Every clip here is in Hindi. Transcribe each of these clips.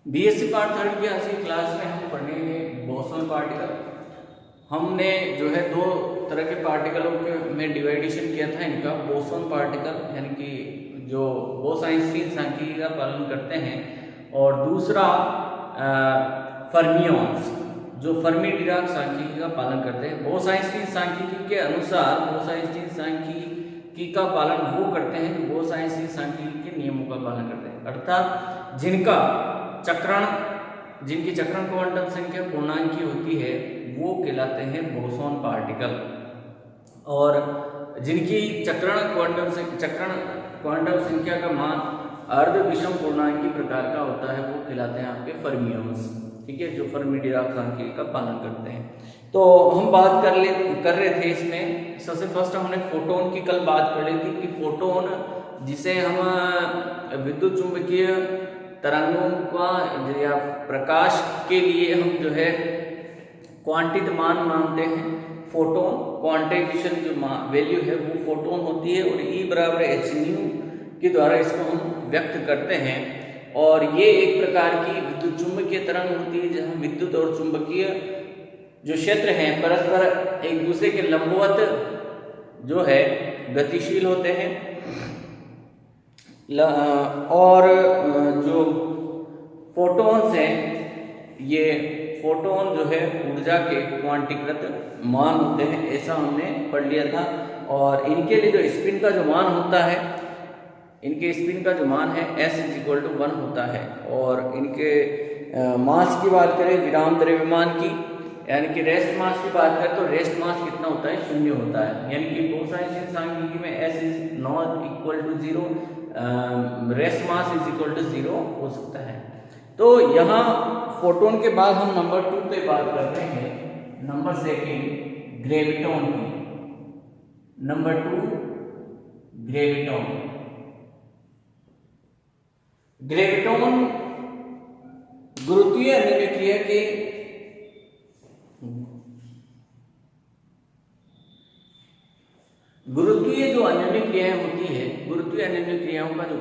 बीएससी पार्ट थर्ड की आज की क्लास में हम पढ़ेंगे बोसॉन पार्टिकल। हमने जो है दो तरह के पार्टिकलों के में डिवाइडेशन किया था इनका, बोसॉन पार्टिकल यानी कि जो बोस-आइंस्टीन सांख्यिकी का पालन करते हैं, और दूसरा फर्मियंस जो फर्मी-डिराक सांख्यिकी का पालन करते हैं। बोस-आइंस्टीन सांख्यिकी के अनुसार बोस-आइंस्टीन सांख्यिकी का पालन वो करते हैं जो बोस-आइंस्टीन सांख्यिकी के नियमों का पालन करते हैं, अर्थात जिनकी चक्रण क्वांटम संख्या पूर्णांकी होती है वो कहलाते हैं बोसॉन पार्टिकल, और जिनकी चक्रण क्वांटम संख्या का मान अर्ध विषम पूर्णांकी प्रकार का होता है वो कहलाते हैं आपके फर्मियंस। ठीक है, जो फर्मी-डिराक सांख्यिकी का पालन करते हैं। तो हम बात कर रहे थे इसमें, सबसे फर्स्ट हमने फोटोन की कल बात कर ली थी कि फोटोन जिसे हम विद्युत चुंबकीय तरंगों का या प्रकाश के लिए हम जो है क्वांटित मान मानते हैं, फोटोन क्वांटाइजेशन जो वैल्यू है वो फोटोन होती है, और E बराबर hν के द्वारा इसको हम व्यक्त करते हैं। और ये एक प्रकार की विद्युत चुंबकीय तरंग होती है जहाँ विद्युत और चुंबकीय जो क्षेत्र हैं परस्पर एक दूसरे के लंबवत जो है गतिशील होते हैं, और जो फोटोन्स हैं ये फोटोन जो है ऊर्जा के क्वांटीकृत मान होते हैं, ऐसा हमने पढ़ लिया था। और इनके लिए जो स्पिन का जो मान होता है, इनके स्पिन का जो मान है s = 1 होता है। और इनके मास की बात करें, विराम द्रव्यमान की यानी कि रेस्ट मास की बात करें तो रेस्ट मास कितना होता है, 0 होता है। यानी कि बोस-आइंस्टीन सांख्यिकी में s ≠ 0, रेस्ट मास = 0 हो सकता है। तो यहाँ फोटोन के बाद हम नंबर 2 पे बात करते हैं, नंबर 2 ग्रेविटॉन की। Number 2 graviton. ग्रेविटॉन गुरुत्वीय अन्योन्य क्रिया के गुरुत्वीय जो अन्योन्य क्रियाएं होती है, गुरुत्वीय अन्योन्य क्रियाओं का जो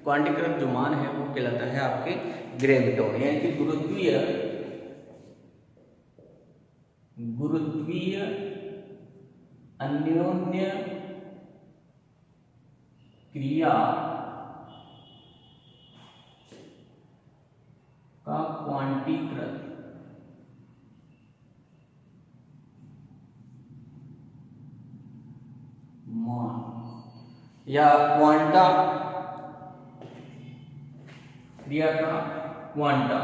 क्वांटीकृत जो मान है वो कहलाता है आपके ग्रेविटॉन। यानी कि गुरुत्वीय अन्योन्य क्रिया का क्वांटीकृत मान या क्वांटा क्रिया का क्वांटा,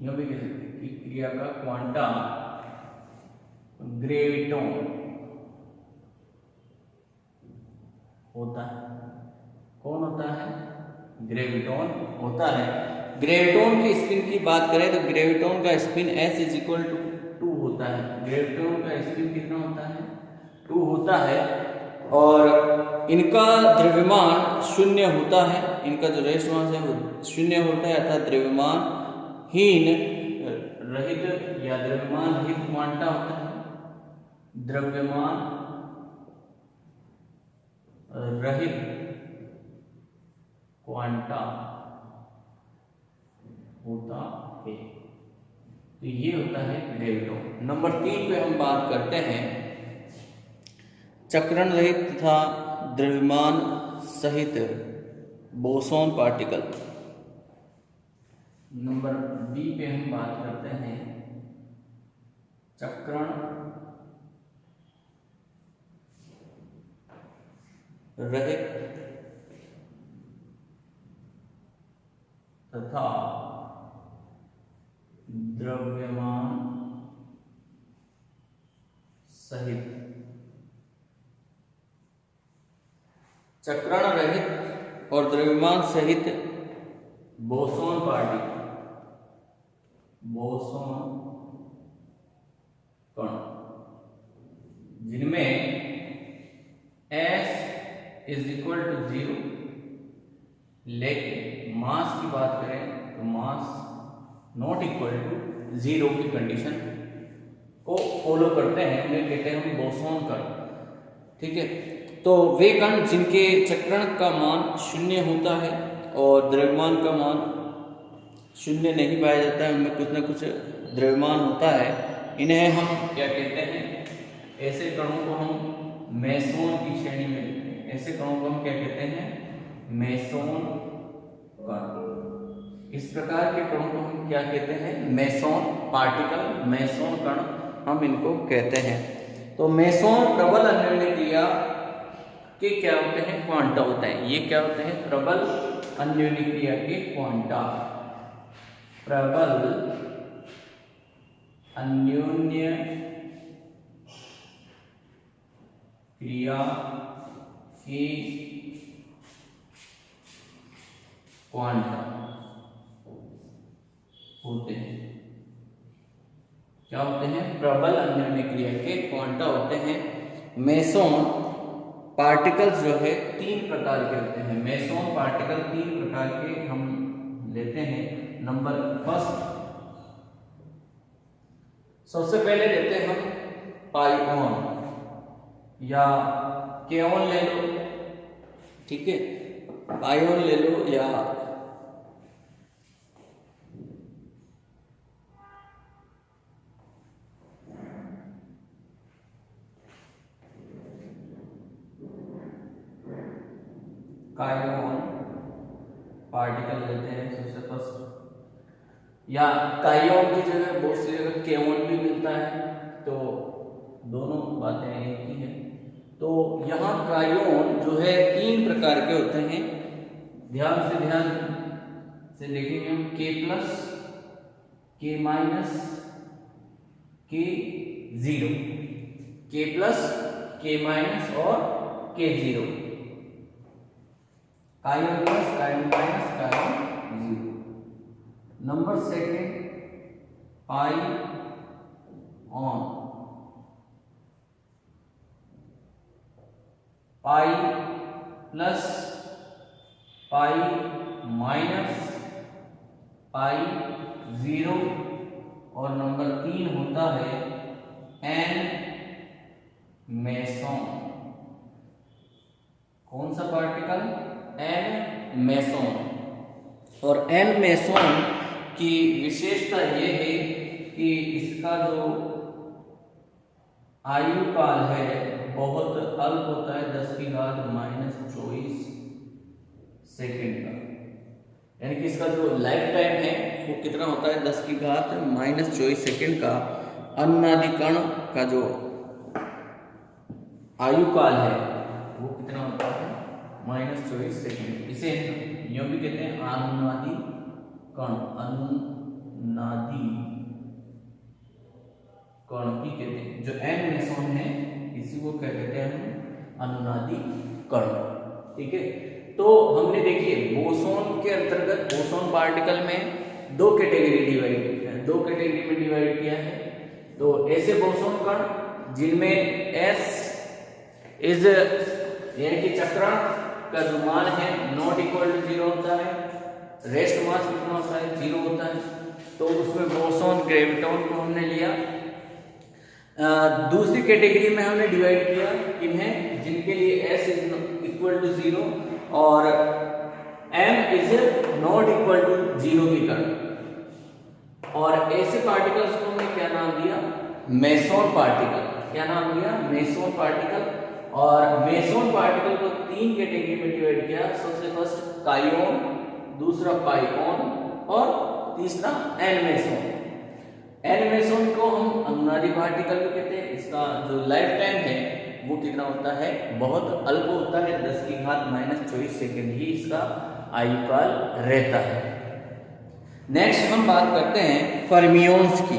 यह भी कह सकते हैं कि क्रिया का क्वांटा ग्रेविटॉन होता है। कौन होता है? ग्रेविटॉन होता है। ग्रेविटॉन की स्पिन की बात करें तो ग्रेविटॉन का स्पिन s = 2 होता है। ग्रेविटॉन का स्पिन कितना होता है? 2 होता है। और इनका द्रव्यमान 0 होता है, इनका जो रेस्ट मास है वो 0 होता है, अर्थात द्रव्यमान हीन रहित या द्रव्यमान रहित क्वांटा होता है। द्रव्यमान रहित क्वांटा होता है। तो ये होता है ग्रेविटॉन। नंबर 3 पे हम बात करते हैं चक्रण रहित तथा द्रव्यमान सहित बोसॉन पार्टिकल। नंबर बी पे हम बात करते हैं चक्रण रहित तथा द्रव्यमान सहित चक्रण रहित और द्रव्यमान सहित बोसॉन पार्टिकल, बोसॉन कण, जिनमें s = 0, लेकिन मास की बात करें तो मास ≠ 0 की कंडीशन को फॉलो करते हैं, उन्हें कहते हैं हम बोसॉन कण। ठीक है, तो वे कण जिनके चक्रण का मान 0 होता है और द्रव्यमान का मान शून्य नहीं पाया जाता है, उनमें कुछ न कुछ द्रव्यमान होता है। इन्हें हम क्या कहते हैं, ऐसे कणों को हम मेसोन की श्रेणी में लेते हैं। ऐसे कणों को हम क्या कहते हैं, मेसोन कण। इस प्रकार के कणों को हम क्या कहते हैं, मेसोन पार्टिकल, मेसोन कण हम इनको कहते हैं। तो मेसोन प्रबल अन्योन्य क्रिया के क्या होते हैं, क्वांटा होते हैं। ये क्या होते हैं, प्रबल अन्योन्य क्रिया के क्वांटा। प्रबल अन्योन्य क्रिया के क्वांटा होते हैं। क्या होते हैं, प्रबल अन्योन्य क्रिया के क्वांटा होते हैं। मेसोन पार्टिकल्स जो है 3 प्रकार के होते हैं। मेसोन पार्टिकल 3 प्रकार के हम लेते हैं। नंबर फर्स्ट, सबसे पहले लेते हैं हम पाइओन या केओन ले लो, ठीक है, पाइओन ले लो या कायोन पार्टिकल लेते हैं सबसे फर्स्ट, या कायोन की जगह बहुत सी जगह केओन भी मिलता है, तो दोनों बातें एक ही है। तो यहाँ कायोन जो है 3 प्रकार के होते हैं। ध्यान से देखेंगे हम, के प्लस, के माइनस, के जीरो, के प्लस, के माइनस और K zero. Kaon plus, kaon minus, kaon zero. Number second, pion, pi plus, pi minus, pi zero. और नंबर 3 होता है एन मेसोन। कौन सा पार्टिकल, एन मेसोन। और एन मेसोन की विशेषता ये है कि इसका जो आयु काल है बहुत अल्प होता है, 10⁻⁻24 सेकेंड का। यानी कि इसका जो लाइफ टाइम है वो कितना होता है, 10⁻⁻24 सेकेंड का। अन्नादि कण का जो आयु काल है वो कितना होता है, -24 सेकेंड। इसे यूं भी कहते हैं अनुनादी कण, अनुनादी कण भी कहते हैं। जो एन मेसोन है इसी को क्या कहते हैं हम, अनुनादी कण, ठीक है। तो हमने देखिए बोसोन के अंतर्गत, बोसोन पार्टिकल में 2 कैटेगरी डिवाइड किया है, 2 कैटेगरी में डिवाइड किया है। तो ऐसे बोसोन कण जिनमें S इज यानी कि चक्रण का जो मान है नॉट इक्वल टू 0 होता है, रेस्ट मास कितना होता है, 0 होता है, तो उसमें बोसोन ग्रेविटोन को हमने लिया। दूसरी कैटेगरी में हमने डिवाइड किया किन्हें, जिनके लिए S इज इक्वल टू 0 और M is not equal to 0 की कण। और ऐसे पार्टिकल्स को हमने क्या नाम दिया, मेसोन पार्टिकल। क्या नाम दिया, मेसोन पार्टिकल। और मेसोन पार्टिकल को 3 कैटेगरी में डिवाइड किया। सबसे फर्स्ट कायोन, दूसरा पाइओन और तीसरा एन मेसोन। एन मेसोन को हम अनुनादी पार्टिकल भी कहते हैं। इसका जो लाइफ टाइम है वो कितना होता है, बहुत अल्प होता है, 10⁻⁻24 सेकेंड ही इसका आयु काल रहता है। नेक्स्ट हम बात करते हैं फर्मियोन्स की।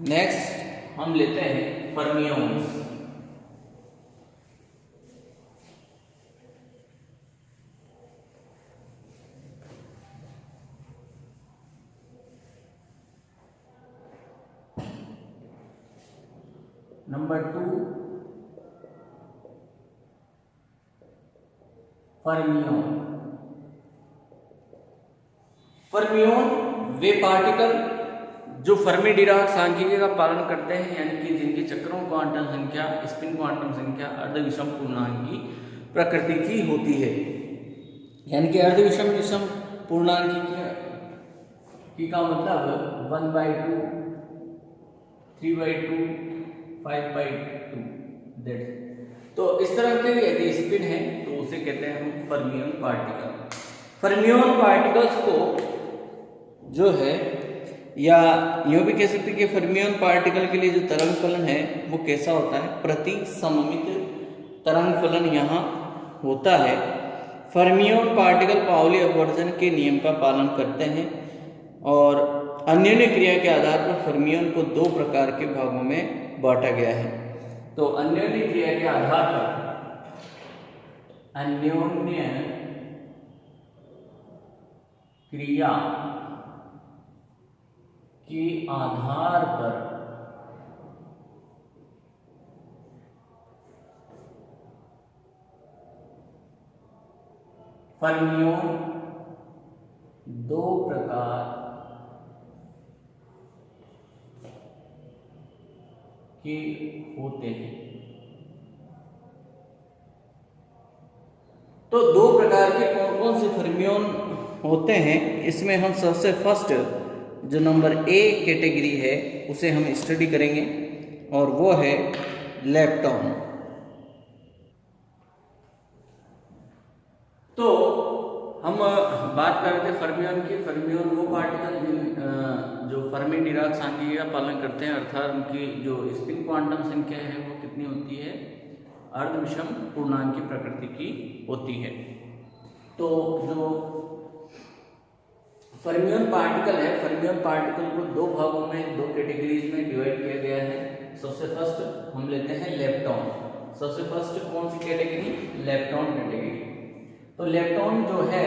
नेक्स्ट हम लेते हैं फर्मियोन्स। Number 2 fermion. फर्मियोन वे पार्टिकल जो फर्मी डिराक सांख्यिकी का पालन करते हैं, यानी कि जिनकी चक्रों क्वांटम संख्या, स्पिन क्वांटम संख्या अर्ध विषम पूर्णांक की प्रकृति की होती है। यानी कि अर्ध विषम विषम पूर्णांक की का मतलब 1/2, 3/2, 5/2 दैट। तो इस तरह के यदि स्पिन है तो उसे कहते हैं हम फर्मियन पार्टिकल। फर्मियन पार्टिकल्स को जो है, या यूँ भी कह सकते हैं कि फर्मियन पार्टिकल के लिए जो तरंग फलन है वो कैसा होता है, प्रति सममित तरंग फलन यहाँ होता है। फर्मियन पार्टिकल पाउली अपवर्जन के नियम का पालन करते हैं और अन्योन्य क्रिया के आधार पर फर्मियन को दो प्रकार के भागों में बांटा गया है। तो अन्योन्य क्रिया के आधार पर, अन्योन्य क्रिया के आधार पर फर्मियन दो प्रकार के होते हैं। तो दो प्रकार के कौन कौन से फर्मियन होते हैं, इसमें हम सबसे फर्स्ट जो नंबर ए कैटेगरी है उसे हम स्टडी करेंगे और वो है लेप्टॉन। तो हम बात कर रहे थे फर्मियन की। फर्मियन वो पार्टिकल जो फर्मी डिराक सांख्यिकी का पालन करते हैं, अर्थात उनकी जो स्पिन क्वांटम संख्या है वो कितनी होती है, अर्ध विषम पूर्णांक की प्रकृति की होती है। तो जो फर्मियन पार्टिकल है, फर्मियन पार्टिकल को दो भागों में, दो कैटेगरीज में डिवाइड किया गया है। सबसे फर्स्ट हम लेते हैं लेप्टॉन। सबसे फर्स्ट कौन सी कैटेगरी, लेप्टॉन कैटेगरी। तो लेप्टॉन जो है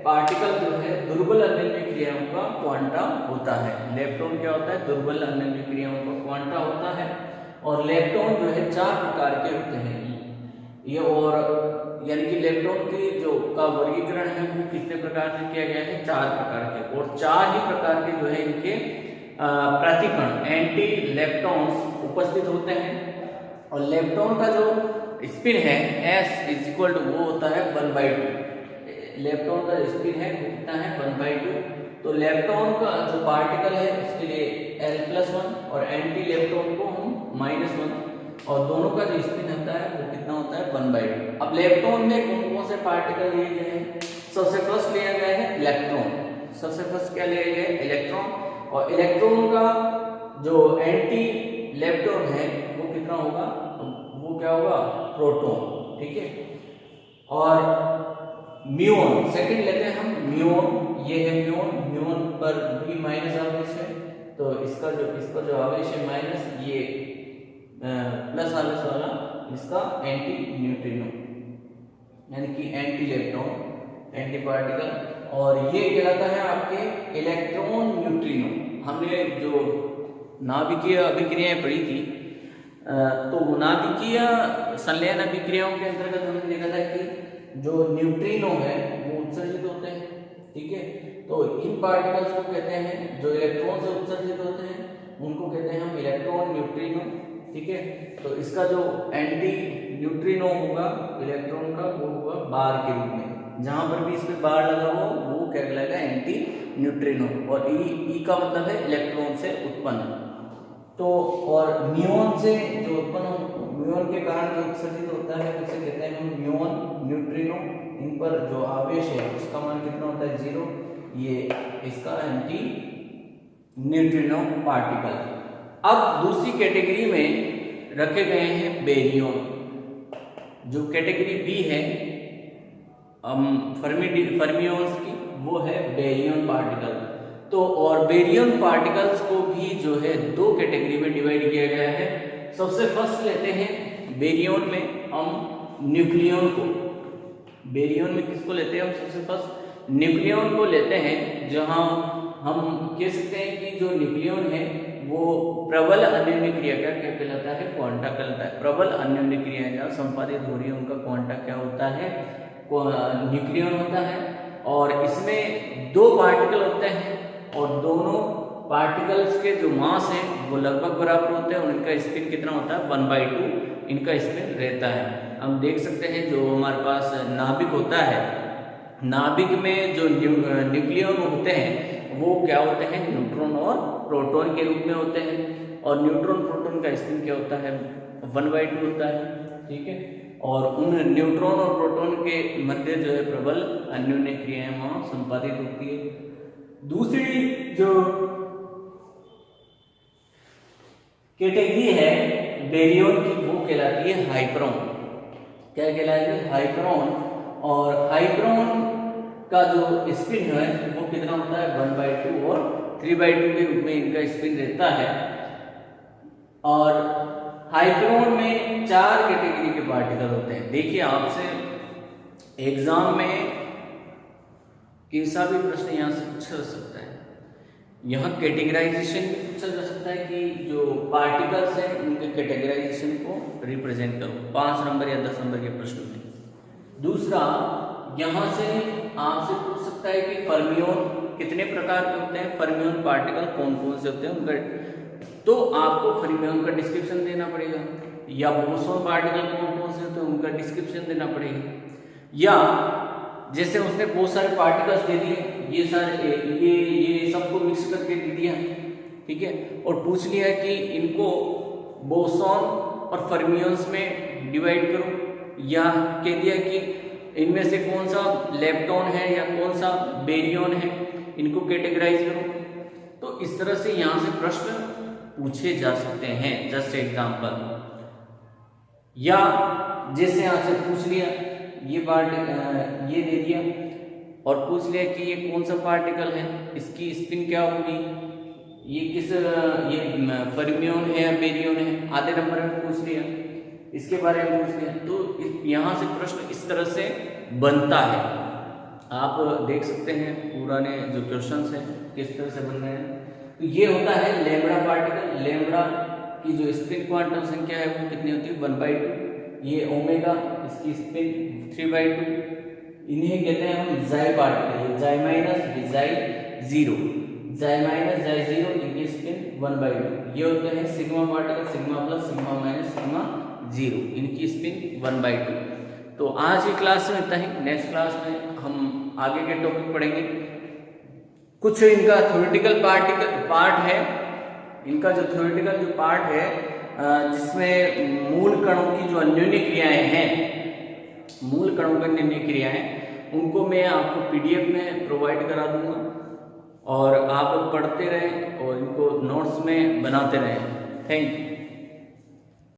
पार्टिकल जो है दुर्बल अन्योन्य क्रियाओं का क्वांटा होता है। लेप्टॉन क्या होता है, दुर्बल अन्योन्य क्रियाओं का क्वांटा होता है। और लेप्टॉन जो है चार प्रकार के होते हैं ये, और यानी कि लेप्टॉन की जो का वर्गीकरण है वो कितने प्रकार से किया गया है, चार प्रकार के, और चार ही प्रकार के जो है इनके प्रतिकण एंटी लेप्टॉन्स उपस्थित होते हैं। और लेप्टॉन का जो स्पिन है S = वो होता है 1/2। लेप्टॉन का स्पिन है वो कितना है, 1/2। तो लेप्टॉन का जो पार्टिकल है उसके लिए L+1 और एंटी लेप्टॉन को हम -1, और दोनों का जो स्पिन होता है वो कितना होता है, 1/2। अब लेप्टॉन में कौन कौन से पार्टिकल लिए गए हैं, सबसे फर्स्ट लिया गया है इलेक्ट्रॉन। सबसे फर्स्ट क्या लिया गया है, इलेक्ट्रॉन। और इलेक्ट्रॉन का जो एंटी लेप्टॉन है वो कितना होगा, वो क्या होगा, प्रोटॉन, ठीक है। और म्यून सेकंड लेते हैं हम, म्यून, ये है म्यून। म्यून पर भी माइनस आवेश है, तो इसका जो आवेश है माइनस, ये प्लस आवेश वाला इसका एंटी न्यूट्रिनो, यानी कि एंटी इलेक्ट्रॉन, एंटी पार्टिकल। और ये कहलाता है आपके इलेक्ट्रॉन न्यूट्रिनो। हमने जो नाभिकीय अभिक्रियाएं पढ़ी थी, तो नाभिकीय संलयन अभिक्रियाओं के अंतर्गत हमने देखा था कि जो न्यूट्रिनो है वो उत्सर्जित होते हैं, ठीक है। तो इन पार्टिकल्स को कहते हैं, जो इलेक्ट्रॉन से उत्सर्जित होते हैं उनको कहते हैं हम इलेक्ट्रॉन न्यूट्रिनो, ठीक है। तो इसका जो एंटी न्यूट्रिनो होगा इलेक्ट्रॉन का, वो होगा बार के रूप में। जहां पर भी इस पे बार लगा हो वो क्या कहलाएगा, एंटी न्यूट्रिनो। और ई का मतलब है इलेक्ट्रॉन से उत्पन्न। तो और म्यून से जो उत्पन्न, म्यून के कारण जो उत्सर्जित होता है उसे कहते हैं हम म्यून न्यूट्रिनो। इन पर जो आवेश है उसका मान कितना होता है, 0। ये इसका एंटी न्यूट्रिनो पार्टिकल। अब दूसरी कैटेगरी में रखे गए हैं बेरियन। जो कैटेगरी बी है फर्मियंस की, वो है बेरियन पार्टिकल। तो और बेरियन पार्टिकल्स को भी जो है दो कैटेगरी में डिवाइड किया गया है। सबसे फर्स्ट लेते हैं बेरियन में हम न्यूक्लियन को। बेरियन में किसको लेते हैं हम, सबसे फर्स्ट न्यूक्लियन को लेते हैं, जहां हम कह सकते हैं कि जो न्यूक्लियन है वो प्रबल अन्योन्य क्रिया का क्या कहलाता है, क्वांटा कहलाता है। प्रबल अन्योन्य क्रिया जहाँ संपादित हो रही है उनका क्वांटा क्या होता है, न्यूक्लियन होता है। और इसमें दो पार्टिकल होते हैं और दोनों पार्टिकल्स के जो मास है वो लगभग बराबर होते हैं और इनका स्पिन कितना होता है, 1/2 इनका स्पिन रहता है। हम देख सकते हैं जो हमारे पास नाभिक होता है नाभिक में जो न्यूक्लियन होते हैं वो क्या होते हैं, न्यूट्रॉन और प्रोटॉन के रूप में होते हैं। और न्यूट्रॉन प्रोटॉन का स्पिन क्या होता है, 1/2 होता है, ठीक है। और उन न्यूट्रॉन और प्रोटॉन के मध्य जो है प्रबल अन्योन्य क्रियाएं वहां संपादित होती है। दूसरी जो कैटेगरी है बेरियन की वो कहलाती है हाइपरॉन। क्या कहलाएगी, हाइपरॉन। और हाइपरॉन का जो स्पिन है वो कितना होता है, 1/2 और 3/2 के रूप में इनका स्पिन रहता है। और हाइपरॉन में 4 कैटेगरी के पार्टिकल होते हैं। देखिए आपसे एग्जाम में कैसा भी प्रश्न यहाँ से पूछा जा सकता है। यहाँ कैटेगराइजेशन भी पूछा जा सकता है कि जो पार्टिकल्स हैं उनके कैटेगराइजेशन को रिप्रेजेंट करो, 5 नंबर या 10 नंबर के प्रश्न में। दूसरा, यहाँ से आपसे पूछ सकता है कि फर्मियोन कितने प्रकार के होते हैं, फर्मियोन पार्टिकल कौन कौन से होते हैं उनका, तो आपको फर्मियोन का डिस्क्रिप्शन देना पड़ेगा। या बोसोन पार्टिकल कौन कौन से होते हैं उनका डिस्क्रिप्शन देना पड़ेगा। या जैसे उसने बहुत सारे पार्टिकल्स दे दिए, ये सारे ये सबको मिक्स करके दे दिया, ठीक है, और पूछ लिया कि इनको बोसॉन और फर्मियंस में डिवाइड करो, या कह दिया कि इनमें से कौन सा लेप्टॉन है या कौन सा बेरियन है, इनको कैटेगराइज करो। तो इस तरह से यहाँ से प्रश्न पूछे जा सकते हैं, जस्ट एग्जाम्पल। या जैसे यहाँ से पूछ लिया ये ये दे दिया और पूछ लिया कि ये कौन सा पार्टिकल है, इसकी स्पिन क्या होगी, ये ये फर्मियोन है या बेरियन है, आधे नंबर में पूछ लिया, इसके बारे में पूछ लिया। तो यहाँ से प्रश्न इस तरह से बनता है। आप देख सकते हैं पुराने जो क्वेश्चंस हैं किस तरह से बन रहे हैं। तो ये होता है लैम्ब्डा पार्टिकल। लैम्ब्डा की जो स्पिन क्वांटम संख्या है वो कितनी होती है, 1/2। ये ओमेगा, इसकी स्पिन 3/2। इन्हें कहते हैं हम xi particle, xi minus, xi zero, xi minus, xi zero, इनकी स्पिन 1/2। ये होते हैं sigma particle, sigma plus, sigma minus, sigma zero, इनकी स्पिन 1/2। तो आज की क्लास में इतना ही। नेक्स्ट क्लास में हम आगे के टॉपिक पढ़ेंगे। कुछ इनका थ्योरेटिकल पार्ट है, इनका जो थ्योरेटिकल जो पार्ट है जिसमें मूल कणों की जो अन्योन्य क्रियाएं हैं, मूल कणों की अन्योन्य क्रियाएं, उनको मैं आपको PDF में प्रोवाइड करा दूंगा और आप पढ़ते रहें और इनको नोट्स में बनाते रहें। Thank you.